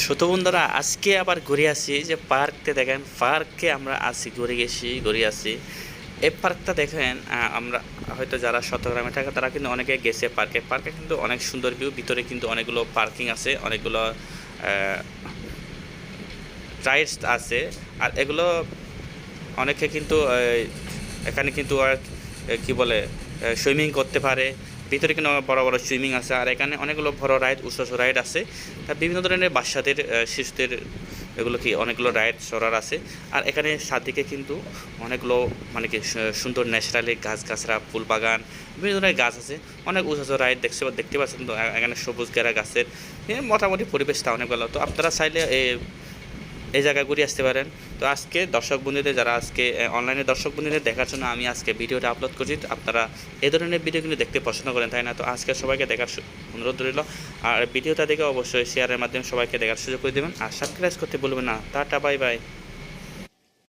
ছোট বন্ধুরা আজকে আবার ঘুরে আসি যে পার্কতে দেখেন পার্কে আমরা আসি ঘুরে আসি এই পার্কটা দেখেন আমরা হয়তো যারা চট্টগ্রামে থাকে তারা কিন্তু অনেকে গেছে পার্কে কিন্তু অনেক সুন্দর ভিউ ভিতরে কিন্তু অনেকগুলো পার্কিং আছে অনেকগুলো রাইডস আছে আর এগুলো অনেকে কিন্তু এখানে কিন্তু আর কি বলে সুইমিং করতে পারে ভিতরে কিন্তু বড় বড় সুইমিং আছে আর এখানে অনেকগুলো বড় রাইড উঁচু রাইড আছে আর বিভিন্ন ধরনের বাচ্চাদের শিশুদের এগুলো কি অনেকগুলো রাইড চড়ার আছে আর এখানে চারদিকে কিন্তু অনেকগুলো মানে কি সুন্দর ন্যাচারালি গাছগাছরা ফুল বাগান বিভিন্ন ধরনের গাছ আছে অনেক উঁচু রাইড দেখতে পাচ্ছেন তো এখানে সবুজ ঘেরা গাছের মোটামুটি পরিবেশটা অনেক ভালো তো আপনারা চাইলে এই জায়গায় ঘুরে আসতে পারেন। তো আজকে দর্শক বন্ধুদের যারা আজকে অনলাইনে দর্শক বন্ধুদের দেখার জন্য আমি আজকে ভিডিওটা আপলোড করছি আপনারা এই ধরনের ভিডিও কিন্তু দেখতে পছন্দ করেন তাই না? তো আজকে সবাইকে দেখার অনুরোধ রইল আর ভিডিওটা দেখে অবশ্যই শেয়ারের মাধ্যমে সবাইকে দেখার সুযোগ করে দেবেন আর সাবস্ক্রাইব করতে ভুলবেন না। Tata bye bye.